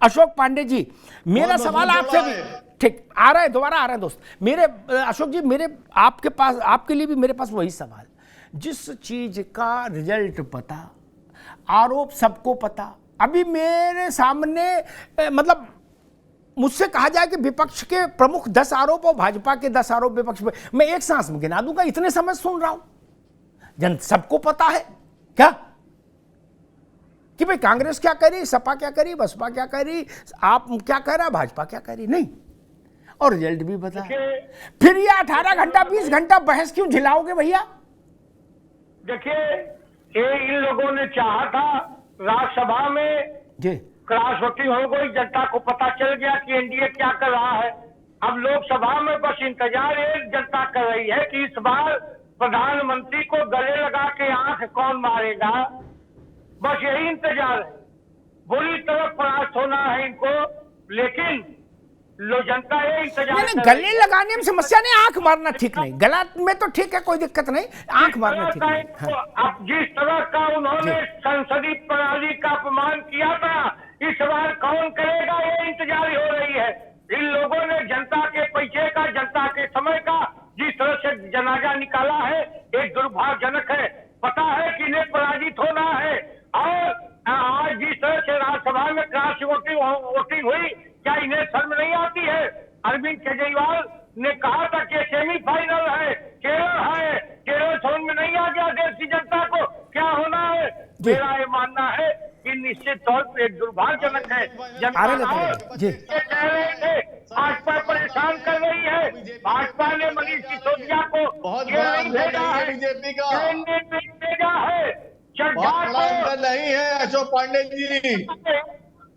अशोक पांडे जी, मेरा सवाल आपसे भी ठीक आ रहा है, दोबारा आ रहा है दोस्त मेरे। अशोक जी, मेरे आपके पास, आपके लिए भी मेरे पास वही सवाल, जिस चीज का रिजल्ट पता, आरोप सबको पता, अभी मेरे सामने मतलब मुझसे कहा जाए कि विपक्ष के प्रमुख 10 आरोप और भाजपा के 10 आरोप विपक्ष पे, मैं एक सांस में गिना दूंगा, इतने समय सुन रहा हूं। जन सबको पता है क्या कि भाई कांग्रेस क्या करी, सपा क्या करी, बसपा क्या करी, आप क्या कह रहा, भाजपा क्या करी, नहीं, और रिजल्ट भी पता है। फिर ये 18 घंटा 20 घंटा बहस क्यों झिलाओगे भैया? देखिए, ये इन लोगों ने चाहा था राज्यसभा में जी क्रॉस वोटिंग हो गई, जनता को पता चल गया कि एनडीए क्या कर रहा है। अब लोकसभा में बस इंतजार एक जनता कर रही है कि इस बार प्रधानमंत्री को गले लगा के आंख कौन मारेगा, बस यही इंतजार है। बुरी तरह परास्त होना है इनको, लेकिन लो जनता ये इंतजार नहीं, गले लगाने में समस्या नहीं, आंख मारना ठीक नहीं, गला में तो ठीक है, कोई दिक्कत नहीं, आंख मारना ठीक नहीं। हाँ। अब जिस तरह का उन्होंने संसदीय प्रणाली का अपमान किया था, इस बार कौन करेगा ये इंतजार हो रही है। इन लोगों ने जनता के पैसे का, जनता के समय का जिस तरह से जनाजा निकाला है, एक दुर्भाग्यजनक है। पता है कि इन्हें पराजित होना है, और आज जिस तरह से राज्यसभा में क्रॉस वोटिंग हुई, क्या इन्हें शर्म नहीं आती है? अरविंद केजरीवाल ने कहा था कि सेमीफाइनल है, केरल है, केरल समझ में नहीं आ गया देश की जनता को क्या होना है। मेरा ये मानना है कि निश्चित तौर पर एक दुर्भाग्यजनक है। जनता कह रहे थे भाजपा परेशान कर रही है, भाजपा ने मनीष सिसोदिया को बीजेपी का भेजा है, चड्ढा नहीं है अशोक पांडे जी,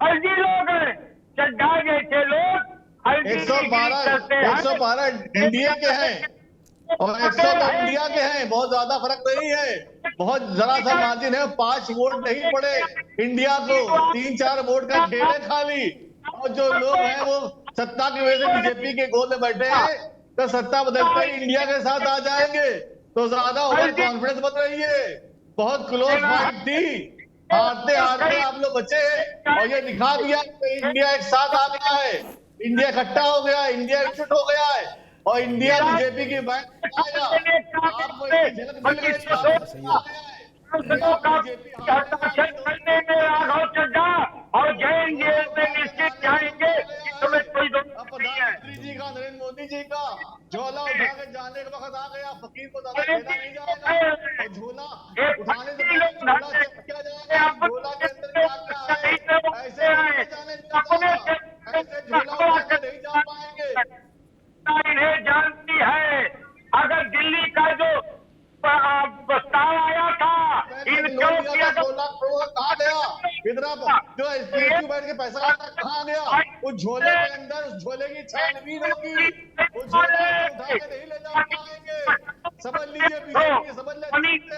फर्जी लोग हैं, चड्ढा जैसे लोग 112 एनडीए के हैं और 100 इंडिया के हैं, बहुत ज्यादा फर्क नहीं है, बहुत जरा सा मार्जिन है, 5 वोट नहीं पड़े इंडिया को, 3-4 वोट का खेल है खाली। और जो लोग हैं वो सत्ता की वजह से बीजेपी के गोद में बैठे हैं, तो सत्ता बदलते ही इंडिया के साथ आ जाएंगे, तो ज्यादा ओवर कॉन्फिडेंस मत रहिए। बहुत क्लोज फाइट थी, हारते हारते आप लोग बचे हैं, और ये दिखा दिया कि इंडिया एक साथ आ गया है, इंडिया इकट्ठा हो गया है, इंडिया एकजुट हो गया है, और इंडिया बीजेपी की बैंक आएगा। आपको इसकी झलक मिल करने में राघव चड्ढा और जैन जेल में निश्चित जाएंगे, इसमें कोई प्रधानमंत्री जी का, नरेंद्र मोदी जी का झोला उठा के जाने का वक्त आ गया, फकीर को ज्यादा खेला नहीं जाएगा, और झोला उठाने से पहले झोला चेक किया जाएगा, झोला के अंदर क्या है, ऐसे जाने ऐसे झोला उठा के नहीं जा पाएंगे। इन्हें जानती है, अगर दिल्ली का जो प्रस्ताव आया था, इनको 2 लाख करोड़ कहाँ गया, इधर जो स्टेचू बैठ के पैसा कहाँ गया, उस झोले के अंदर, उस झोले की छानबीन होगी, उस झोले को उठा के नहीं ले जा पाएंगे। समझ लीजिए बीजेपी, समझ लीजिए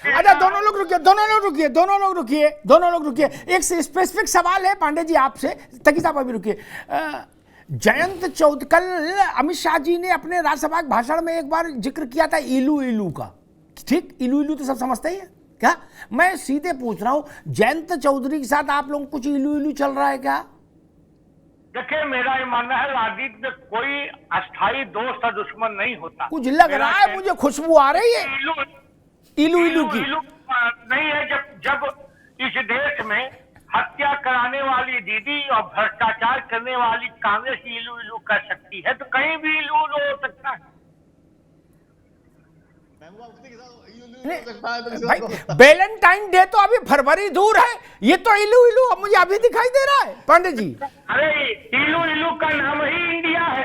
अच्छा, दोनों लोग रुकिए, एक स्पेसिफिक सवाल है पांडे जी आपसे, तकी साहब अभी रुकिए। जयंत चौधरी, कल अमित शाह जी ने अपने राज्यसभा के भाषण में एक बार जिक्र किया था इलू इलू का, ठीक, इलू इलू तो सब समझते ही है क्या, मैं सीधे पूछ रहा हूं, जयंत चौधरी के साथ आप लोगों को कुछ इलू इलू चल रहा है क्या? देखिए, मेरा ये मानना है राजनीति में कोई अस्थायी दोस्त और दुश्मन नहीं होता। कुछ लग रहा है मुझे, खुशबू आ रही है इलू इलू की। नहीं है, जब इस देश में हत्या कराने वाली दीदी और भ्रष्टाचार करने वाली कांग्रेस इलू इलू कर सकती है, तो कहीं भी इलू इलू हो सकता है। भाई वैलेंटाइन डे तो अभी फरवरी दूर है, ये तो इलू इलू अब मुझे अभी दिखाई दे रहा है पांडे जी। अरे इलू इलू का नाम ही इंडिया है।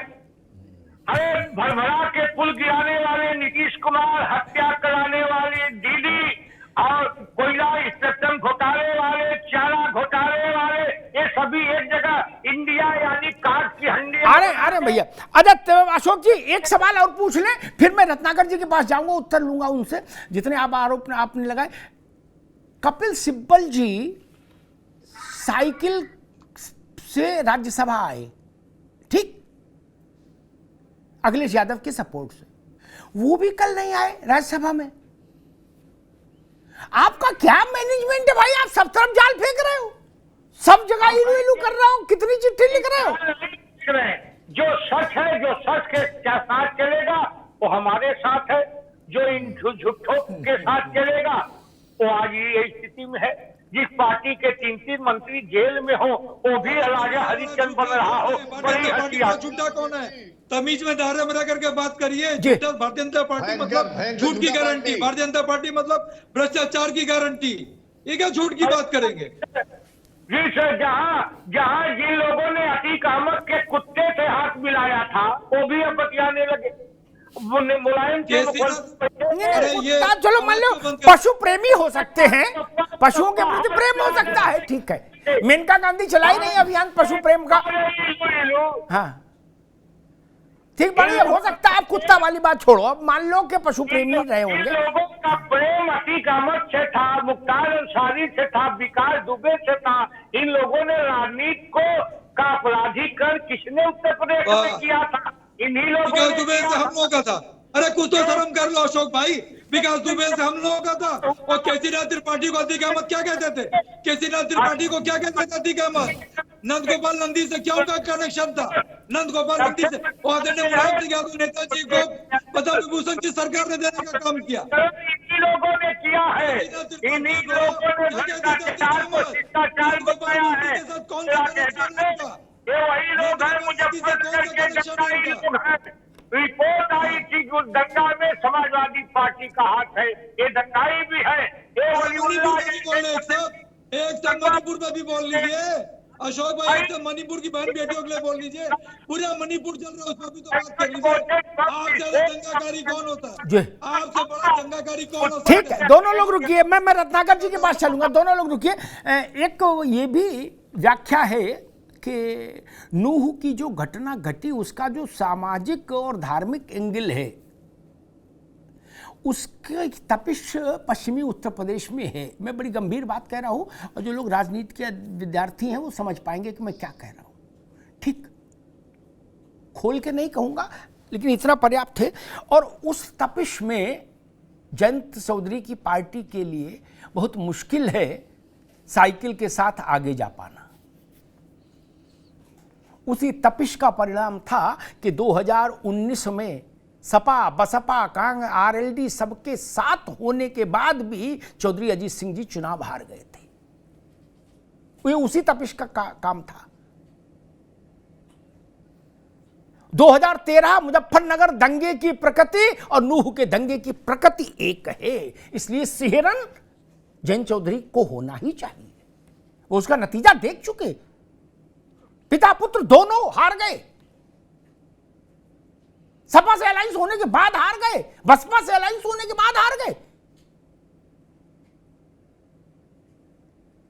अरे भरभरा के पुल गिराने वाले नीतीश कुमार, हत्या कराने वाली दीदी, और कोयला स्पेक्ट्रम घोटाले वाले, चारा घोटाले वाले, ये सभी एक जगह इंडिया यानी काट की हंडी। अरे भैया, अच्छा अशोक जी एक सवाल और पूछ लें, फिर मैं रत्नाकर जी के पास जाऊंगा, उत्तर लूंगा उनसे जितने आप आरोप आपने लगाए। कपिल सिब्बल जी साइकिल से राज्यसभा आए, ठीक, अखिलेश यादव के सपोर्ट से, वो भी कल नहीं आए राज्यसभा में, आपका क्या मैनेजमेंट है भाई? आप सब तरफ जाल फेंक रहे हो, सब जगह इलू इलू कर रहे हो, कितनी चिट्ठी लिख रहे हो? जो सच है, जो सच के साथ चलेगा वो हमारे साथ है, जो इन झूठों के साथ चलेगा वो आज ये स्थिति में है। जिस पार्टी के 3-3 मंत्री जेल में हो वो भी राजा हरिश्चंद्र बन रहा हो, बड़ी हंसी आती है। झूठा कौन है? तमीज में दायरे में रह करके बात करिए। जी। झूठा भारतीय जनता पार्टी भयंकर, मतलब भयंकर झूठ की झूठा guarantee, party. Bharatiya Janata party मतलब भ्रष्टाचार की गारंटी। ये क्या झूठ की बात करेंगे? जी सर, जहां जिन लोगों ने अतीक अहमद के कुत्ते से हाथ मिलाया था वो भी अब बतियाने लगे। मुलायम कैसी अरे ये कुत्ता चलो मान लो पशु प्रेमी हो सकते हैं, पशुओं के प्रति प्रेम हो सकता है, ठीक है। मेनका गांधी चलाई नहीं अभियान पशु प्रेम का, हाँ ठीक, बढ़िया हो सकता है। आप कुत्ता वाली बात छोड़ो, अब मान लो कि पशु प्रेमी रहे इन होंगे। लोगों का प्रेम अतीक अहमद से था, मुख्तार अंसारी से था, विकास दुबे से था। इन लोगों ने राजनीति को का अपराधीकरण किसने उत्तर प्रदेश में किया था? इन्हीं लोगों विकास ने दुबे से हम लोगों का था। अरे कुछ तो शर्म कर लो अशोक भाई, विकास दुबे से हम लोगों का था। और केसीनाथ त्रिपाठी को अतीक अहमद क्या कहते थे? केसीनाथ त्रिपाठी को क्या कहते थे अतीक अहमद? नंद गोपाल नंदी से क्या उनका कनेक्शन था? नंद गोपाल नंदी से आदरणीय मुलायम सिंह यादव नेताजी को पद्म विभूषण की सरकार ने देने का काम किया। इन्हीं लोगों ने किया है, इन्हीं लोगों ने भ्रष्टाचार को शिष्टाचार बताया है। ये वही लोग हैं, मुजफ्फरनगर के दंगाई लोग हैं। रिपोर्ट आई थी जो दंगा में समाजवादी पार्टी का हाथ है, ये दंगाई भी है। ये एक तो मणिपुर में भी बोल लीजिए अशोक भाई, एक तो मणिपुर की बहन बेटियों के लिए बोल लीजिए, पूरा मणिपुर चल रहा है उसमें भी तो बात कर लीजिए। आपसे दंगाकारी कौन होता है? आपसे बड़ा दंगाकारी कौन होता है? ठीक है, दोनों लोग रुकिए, मैं रत्नाकर जी के पास चलूंगा, दोनों लोग रुकिए। एक ये भी व्याख्या है कि नूह की जो घटना घटी उसका जो सामाजिक और धार्मिक एंगल है उसकी तपिश पश्चिमी उत्तर प्रदेश में है। मैं बड़ी गंभीर बात कह रहा हूँ और जो लोग राजनीति के विद्यार्थी हैं वो समझ पाएंगे कि मैं क्या कह रहा हूँ। ठीक, खोल के नहीं कहूँगा लेकिन इतना पर्याप्त है। और उस तपिश में जयंत चौधरी की पार्टी के लिए बहुत मुश्किल है साइकिल के साथ आगे जा पाना। उसी तपिश का परिणाम था कि 2019 में सपा बसपा कांग आरएलडी सबके साथ होने के बाद भी चौधरी अजीत सिंह जी चुनाव हार गए थे। ये उसी तपिश का काम था। 2013 मुजफ्फरनगर दंगे की प्रकृति और नूह के दंगे की प्रकृति एक है, इसलिए सिहरन जयंत चौधरी को होना ही चाहिए। वो उसका नतीजा देख चुके, पिता पुत्र दोनों हार गए। सपा से अलायंस होने के बाद हार गए, बसपा से अलायंस होने के बाद हार गए।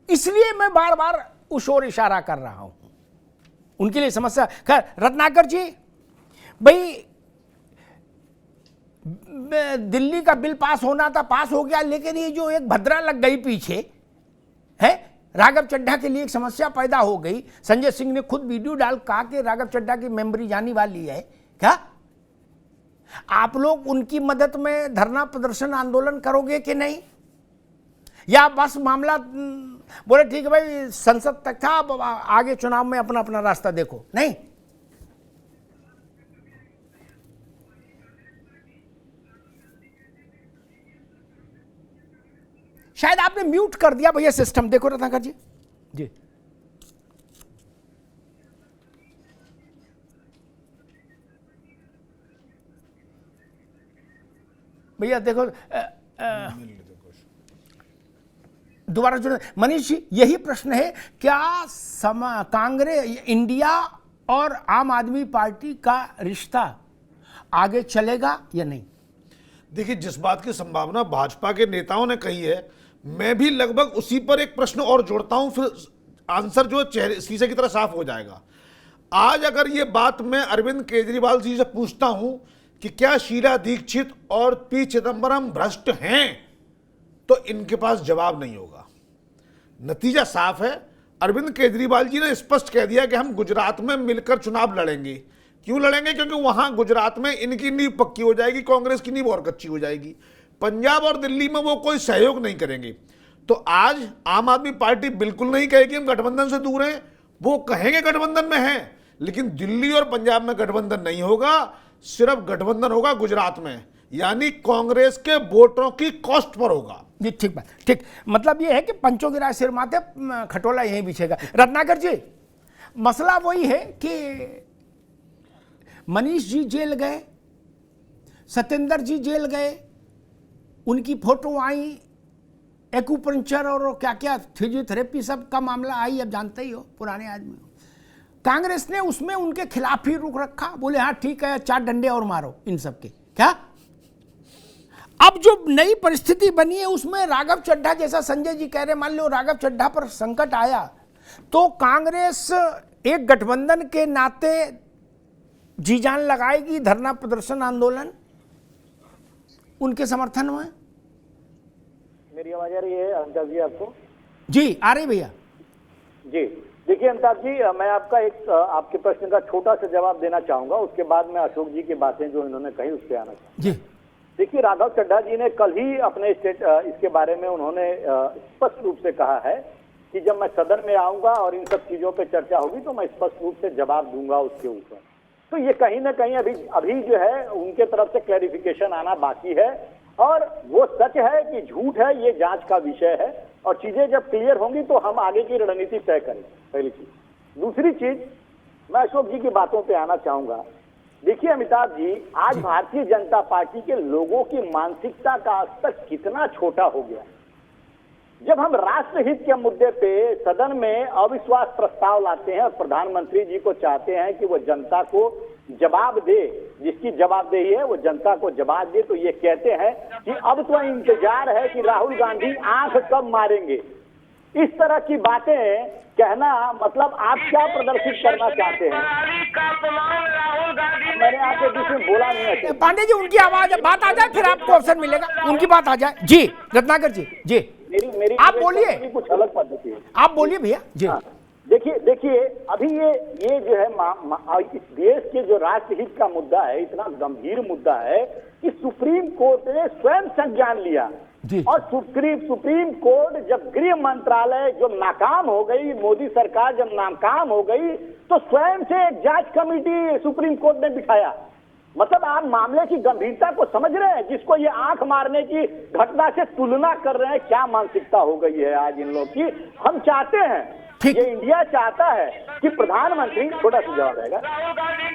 इसलिए मैं बार बार उस ओर इशारा कर रहा हूं, उनके लिए समस्या। खैर रत्नाकर जी, भाई दिल्ली का बिल पास होना था, पास हो गया, लेकिन ये जो एक भद्रा लग गई पीछे है, राघव चड्ढा के लिए एक समस्या पैदा हो गई। संजय सिंह ने खुद वीडियो डाल कहा कि राघव चड्ढा की मेमोरी जाने वाली है। क्या आप लोग उनकी मदद में धरना प्रदर्शन आंदोलन करोगे कि नहीं, या बस मामला बोले ठीक है भाई संसद तक था, अब आगे चुनाव में अपना अपना रास्ता देखो? नहीं, शायद आपने म्यूट कर दिया भैया सिस्टम, देखो रत्नाकर जी। जी भैया देखो, दोबारा जुड़े। मनीष जी, यही प्रश्न है, क्या कांग्रेस, इंडिया और आम आदमी पार्टी का रिश्ता आगे चलेगा या नहीं? देखिए, जिस बात की संभावना भाजपा के नेताओं ने कही है, मैं भी लगभग उसी पर एक प्रश्न और जोड़ता हूं, फिर आंसर जो चेहरे शीशे की तरह साफ हो जाएगा। आज अगर ये बात मैं अरविंद केजरीवाल जी से पूछता हूं कि क्या शीला दीक्षित और पी चिदंबरम भ्रष्ट हैं, तो इनके पास जवाब नहीं होगा। नतीजा साफ है। अरविंद केजरीवाल जी ने स्पष्ट कह दिया कि हम गुजरात में मिलकर चुनाव लड़ेंगे। क्यों लड़ेंगे? क्योंकि वहां गुजरात में इनकी नींव पक्की हो जाएगी, कांग्रेस की नींव और कच्ची हो जाएगी। पंजाब और दिल्ली में वो कोई सहयोग नहीं करेंगे। तो आज आम आदमी पार्टी बिल्कुल नहीं कहेगी हम गठबंधन से दूर हैं, वो कहेंगे गठबंधन में हैं, लेकिन दिल्ली और पंजाब में गठबंधन नहीं होगा, सिर्फ गठबंधन होगा गुजरात में, यानी कांग्रेस के वोटरों की कॉस्ट पर होगा। जी ठीक बात, ठीक। मतलब ये है कि पंचों की राय सिर माथे, खटोला यहीं बिछेगा। रत्नाकर जी, मसला वही है कि मनीष जी जेल गए, सत्येंद्र जी जेल गए, उनकी फोटो आई, एक्यूपंक्चर और क्या क्या फिजियोथेरेपी सब का मामला आई, अब जानते ही हो, पुराने आदमी हो। कांग्रेस ने उसमें उनके खिलाफ ही रुख रखा, बोले हाँ ठीक है 4 डंडे और मारो इन सब के। क्या अब जो नई परिस्थिति बनी है उसमें राघव चड्ढा जैसा, संजय जी कह रहे, मान लो राघव चड्ढा पर संकट आया तो कांग्रेस एक गठबंधन के नाते जी जान लगाएगी, धरना प्रदर्शन आंदोलन उनके समर्थन में। मेरी आवाज आ रही है अमिताभ जी आपको? जी आ रही भैया जी। देखिए अमिताभ जी, मैं आपका एक आपके प्रश्न का छोटा सा जवाब देना चाहूंगा, उसके बाद मैं अशोक जी की बातें जो इन्होंने कही उस पर आना चाहूंगा। जी देखिए, राघव चड्ढा जी ने कल ही अपने इसके बारे में उन्होंने स्पष्ट रूप से कहा है कि जब मैं सदन में आऊंगा और इन सब चीजों पे चर्चा होगी तो मैं स्पष्ट रूप से जवाब दूंगा उसके ऊपर। तो ये कहीं ना कहीं अभी जो है उनके तरफ से क्लैरिफिकेशन आना बाकी है, और वो सच है कि झूठ है ये जांच का विषय है, और चीजें जब क्लियर होंगी तो हम आगे की रणनीति तय करेंगे, पहली चीज। दूसरी चीज, मैं अशोक जी की बातों पे आना चाहूंगा। देखिए अमिताभ जी, आज भारतीय जनता पार्टी के लोगों की मानसिकता का स्तर कितना छोटा हो गया। जब हम राष्ट्रहित के मुद्दे पे सदन में अविश्वास प्रस्ताव लाते हैं और प्रधानमंत्री जी को चाहते हैं कि वो जनता को जवाब दे, जिसकी जवाबदेही है वो जनता को जवाब दे, तो ये कहते हैं कि अब तो इंतजार है कि राहुल गांधी आंख कब मारेंगे। इस तरह की बातें कहना मतलब आप क्या प्रदर्शित करना चाहते हैं? मैंने आपके बीच में बोला नहीं है। पांडे जी, उनकी आवाज बात आ जाए फिर आपको अवसर मिलेगा, उनकी बात आ जाए। जी रत्नाकर जी, जी मेरी आप बोलिए, कुछ अलग पद्धति है, आप बोलिए भैया जी। देखिए अभी ये जो है इस देश के जो राष्ट्रहित का मुद्दा है, इतना गंभीर मुद्दा है कि सुप्रीम कोर्ट ने स्वयं संज्ञान लिया। और सुप्रीम कोर्ट जब गृह मंत्रालय जब नाकाम हो गई, मोदी सरकार जब नाकाम हो गई, तो स्वयं से एक जांच कमेटी सुप्रीम कोर्ट ने बिठाया। मतलब आप मामले की गंभीरता को समझ रहे हैं? जिसको ये आंख मारने की घटना से तुलना कर रहे हैं, क्या मानसिकता हो गई है आज इन लोग की। हम चाहते हैं, ये इंडिया चाहता है कि प्रधानमंत्री, छोटा सा जवाब रहेगा,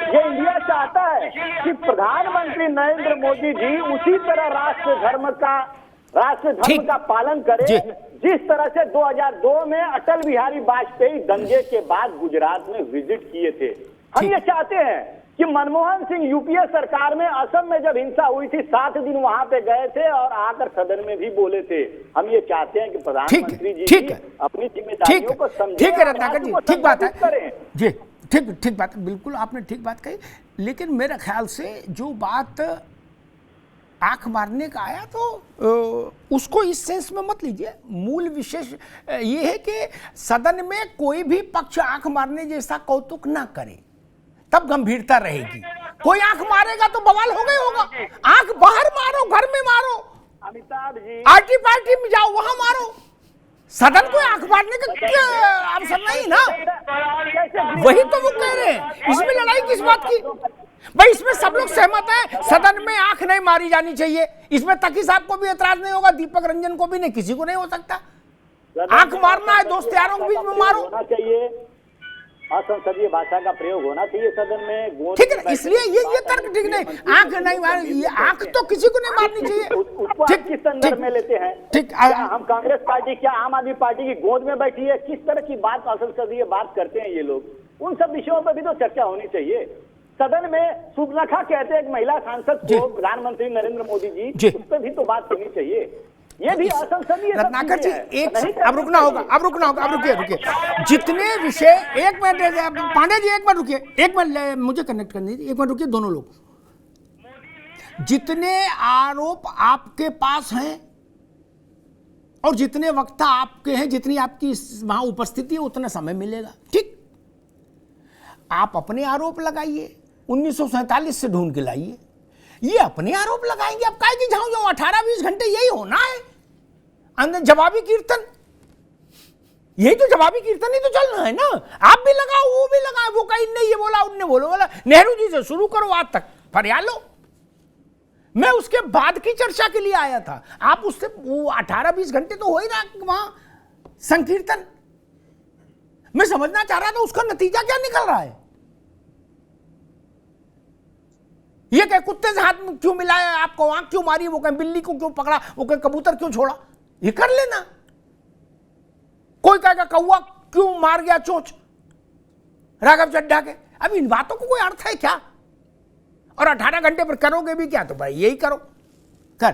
ये इंडिया चाहता है कि प्रधानमंत्री नरेंद्र मोदी जी उसी तरह राष्ट्र धर्म का पालन करें जिस तरह से 2002 में अटल बिहारी वाजपेयी दंगे के बाद गुजरात में विजिट किए थे। हम ये चाहते हैं कि मनमोहन सिंह यूपीए सरकार में असम में जब हिंसा हुई थी 7 दिन वहां पे गए थे और आकर सदन में भी बोले थे। हम ये चाहते हैं कि प्रधानमंत्री जी अपनी जिम्मेदारियों को समझें। ठीक है रत्नाकर जी, ठीक बात है जी, ठीक बात है, बिल्कुल आपने ठीक बात कही। लेकिन मेरे ख्याल से जो बात आंख मारने का आया तो उसको इस सेंस में मत लीजिए। मूल विशेष ये है कि सदन में कोई भी पक्ष आंख मारने जैसा कौतुक ना करे, तब गंभीरता रहेगी। कोई आंख मारेगा तो बवाल हो गई होगा। आंख बाहर मारो, घर में मारो, अमिताभ जी आर्टी पार्टी में जाओ वहां मारो, सदन को आंख मारने का अवसर नहीं ना। वही तो वो कह रहे हैं, इसमें लड़ाई किस बात की भाई? इसमें सब लोग सहमत हैं, सदन में आंख नहीं मारी जानी चाहिए। इसमें तकी साहब को भी एतराज नहीं होगा, दीपक रंजन को भी नहीं, किसी को नहीं हो सकता। आंख मारना है दोस्त यारों के बीच में मारो, होना चाहिए, असंसदीय भाषा का प्रयोग होना चाहिए सदन में। ठीक है, इसलिए ये तर्क ठीक नहीं। आंख नहीं मारनी, आंख तो किसी को नहीं मारनी चाहिए। उसको किस संदर्भ में लेते हैं? ठीक, हम कांग्रेस पार्टी क्या आम आदमी पार्टी की गोद में बैठी है? किस तरह की बात असंसदीय बात करते हैं ये लोग? उन सब विषयों पर भी तो चर्चा होनी चाहिए। सदन में सुबनखा कहते हैं एक महिला सांसद को प्रधानमंत्री नरेंद्र मोदी जी, उस पर भी तो बात होनी चाहिए। ये भी असंसदीय। रत्नाकर जी एक अब रुकना होगा, अब रुकिए। जितने विषय, एक मिनट पांडे जी, एक मिनट रुकिए, एक मिनट मुझे कनेक्ट करनी थी, एक मिनट रुकिए दोनों लोग। जितने आरोप आपके पास हैं और जितने वक्ता आपके हैं, जितनी आपकी वहां उपस्थिति है, उतना समय मिलेगा। ठीक, आप अपने आरोप लगाइए, 1947 से ढूंढ के लाइए। ये अपने आरोप लगाएंगे। अब काय की जाऊं जाऊं 18-20 घंटे यही होना है, अंदर जवाबी कीर्तन, यही तो जवाबी कीर्तन ही तो चलना है ना। आप भी लगाओ, वो भी लगाओ, वो कहीं ने ये बोला, उनने बोला। नेहरू जी से शुरू करो आज तक फरियाद लो। मैं उसके बाद की चर्चा के लिए आया था। आप उससे वो 18-20 घंटे तो हो ही रहा वहां संकीर्तन। मैं समझना चाह रहा था उसका नतीजा क्या निकल रहा है। ये कहे कुत्ते से हाथ में क्यों मिलाया, आपको आंख क्यों मारी, वो कहे बिल्ली को क्यों पकड़ा, वो कहे कबूतर क्यों छोड़ा, ये कर लेना। कोई कहेगा कौवा क्यों मार गया चोंच राघव चड्ढा के। अब इन बातों को कोई अर्थ है क्या? और 18 घंटे पर करोगे भी क्या? तो भाई यही करो कर।